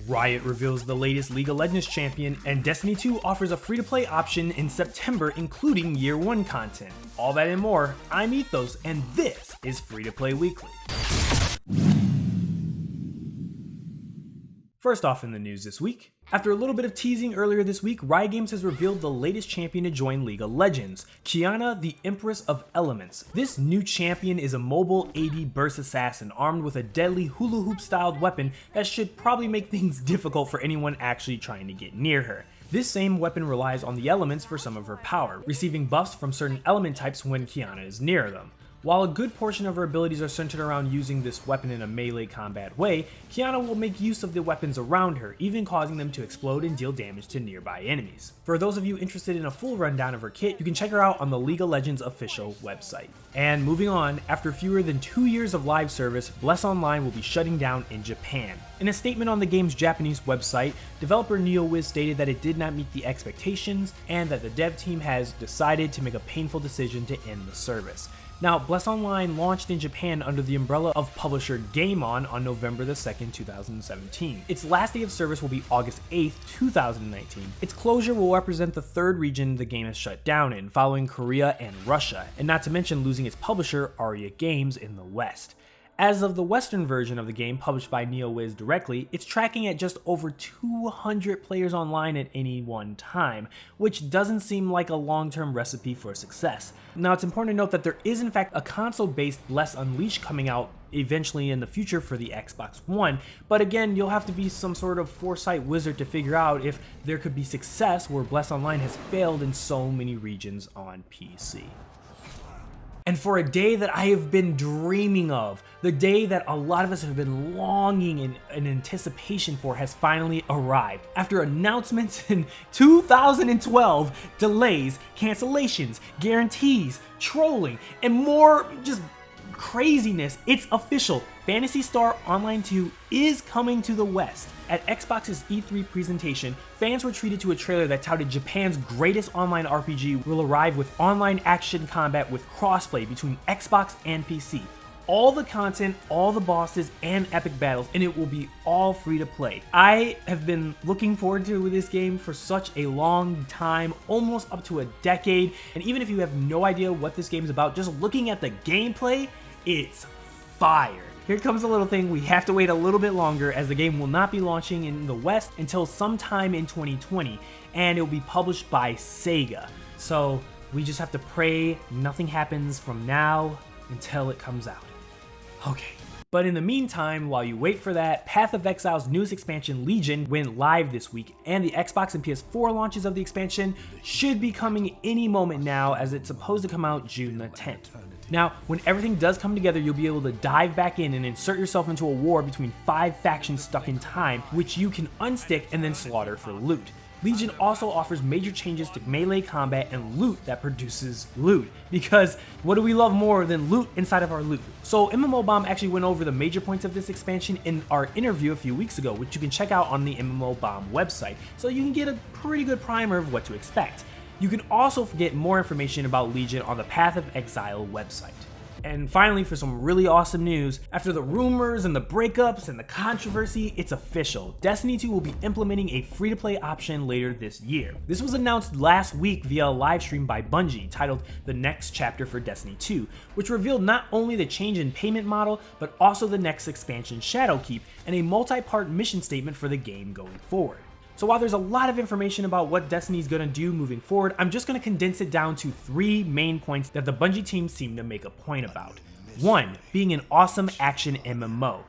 Riot reveals the latest League of Legends champion, and Destiny 2 offers a free-to-play option in September, including Year 1 content. All that and more, I'm Ethos, and this is Free-to-Play Weekly. First off in the news this week, after a little bit of teasing earlier this week, Riot Games has revealed the latest champion to join League of Legends, Qiyana, the Empress of Elements. This new champion is a mobile AD burst assassin armed with a deadly hula hoop styled weapon that should probably make things difficult for anyone actually trying to get near her. This same weapon relies on the elements for some of her power, receiving buffs from certain element types when Qiyana is near them. While a good portion of her abilities are centered around using this weapon in a melee combat way, Qiyana will make use of the weapons around her, even causing them to explode and deal damage to nearby enemies. For those of you interested in a full rundown of her kit, you can check her out on the League of Legends official website. And moving on, after fewer than 2 years of live service, Bless Online will be shutting down in Japan. In a statement on the game's Japanese website, developer NeoWiz stated that it did not meet the expectations and that the dev team has decided to make a painful decision to end the service. Now, Bless Online launched in Japan under the umbrella of publisher Game On November 2nd, 2017. Its last day of service will be August 8th, 2019. Its closure will represent the third region the game has shut down in, following Korea and Russia, and not to mention losing its publisher, Aria Games, in the West. As of the Western version of the game, published by NeoWiz directly, it's tracking at just over 200 players online at any one time, which doesn't seem like a long-term recipe for success. Now, it's important to note that there is in fact a console-based Bless Unleashed coming out eventually in the future for the Xbox One, but again, you'll have to be some sort of foresight wizard to figure out if there could be success where Bless Online has failed in so many regions on PC. And for a day that I have been dreaming of, the day that a lot of us have been longing in anticipation for has finally arrived. After announcements in 2012, delays, cancellations, guarantees, trolling, and more just craziness, it's official. Phantasy Star Online 2 is coming to the West. At Xbox's E3 presentation, fans were treated to a trailer that touted Japan's greatest online RPG will arrive with online action combat with crossplay between Xbox and PC. All the content, all the bosses, and epic battles, and it will be all free to play. I have been looking forward to this game for such a long time, almost up to a decade, and even if you have no idea what this game is about, just looking at the gameplay, it's fire. Here comes a little thing, we have to wait a little bit longer as the game will not be launching in the West until sometime in 2020, and it will be published by Sega. So we just have to pray nothing happens from now until it comes out. Okay. But in the meantime, while you wait for that, Path of Exile's newest expansion, Legion, went live this week, and the Xbox and PS4 launches of the expansion should be coming any moment now, as it's supposed to come out June the 10th. Now, when everything does come together, you'll be able to dive back in and insert yourself into a war between 5 factions stuck in time, which you can unstick and then slaughter for loot. Legion also offers major changes to melee combat and loot that produces loot, because what do we love more than loot inside of our loot? So MMO Bomb actually went over the major points of this expansion in our interview a few weeks ago, which you can check out on the MMO Bomb website, so you can get a pretty good primer of what to expect. You can also get more information about Legion on the Path of Exile website. And finally, for some really awesome news, after the rumors and the breakups and the controversy, it's official. Destiny 2 will be implementing a free-to-play option later this year. This was announced last week via a live stream by Bungie titled The Next Chapter for Destiny 2, which revealed not only the change in payment model, but also the next expansion, Shadowkeep, and a multi-part mission statement for the game going forward. So while there's a lot of information about what Destiny's gonna do moving forward, I'm just gonna condense it down to 3 main points that the Bungie team seemed to make a point about. 1, being an awesome action MMO.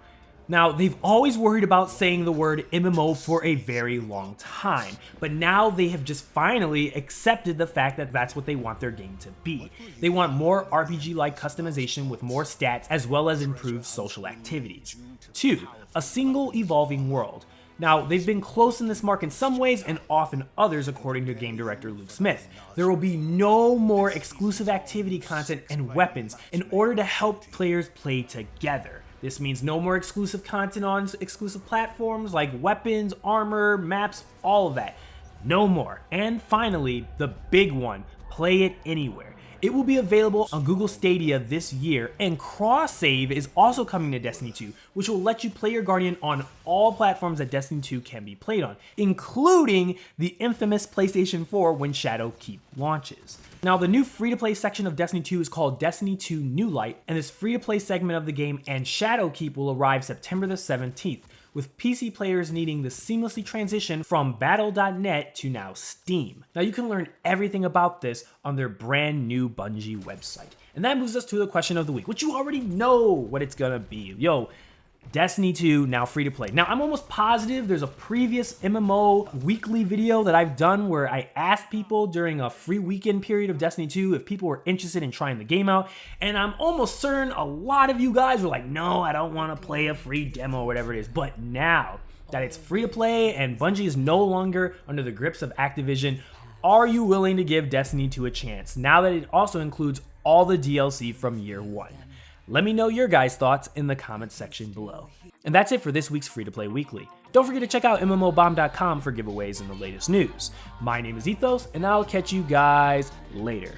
Now, they've always worried about saying the word MMO for a very long time, but now they have just finally accepted the fact that that's what they want their game to be. They want more RPG-like customization with more stats as well as improved social activities. 2, a single evolving world. Now, they've been close in this mark in some ways and off in others, according to game director Luke Smith. There will be no more exclusive activity content and weapons in order to help players play together. This means no more exclusive content on exclusive platforms like weapons, armor, maps, all of that. No more. And finally, the big one, play it anywhere. It will be available on Google Stadia this year, and cross-save is also coming to Destiny 2, which will let you play your Guardian on all platforms that Destiny 2 can be played on, including the infamous PlayStation 4 when Shadowkeep launches. Now, the new free-to-play section of Destiny 2 is called Destiny 2 New Light, and this free-to-play segment of the game and Shadowkeep will arrive September the 17th, with PC players needing to seamlessly transition from battle.net to now Steam. Now, you can learn everything about this on their brand new Bungie website. And that moves us to the question of the week, which you already know what it's gonna be. Yo, Destiny 2 now free to play. Now, I'm almost positive there's a previous MMO weekly video that I've done where I asked people during a free weekend period of Destiny 2 if people were interested in trying the game out, and I'm almost certain a lot of you guys were like, no, I don't want to play a free demo or whatever it is. But now that it's free to play and Bungie is no longer under the grips of Activision, are you willing to give Destiny 2 a chance now that it also includes all the DLC from year one? Let me know your guys' thoughts in the comments section below. And that's it for this week's Free to Play Weekly. Don't forget to check out mmobomb.com for giveaways and the latest news. My name is Ethos, and I'll catch you guys later.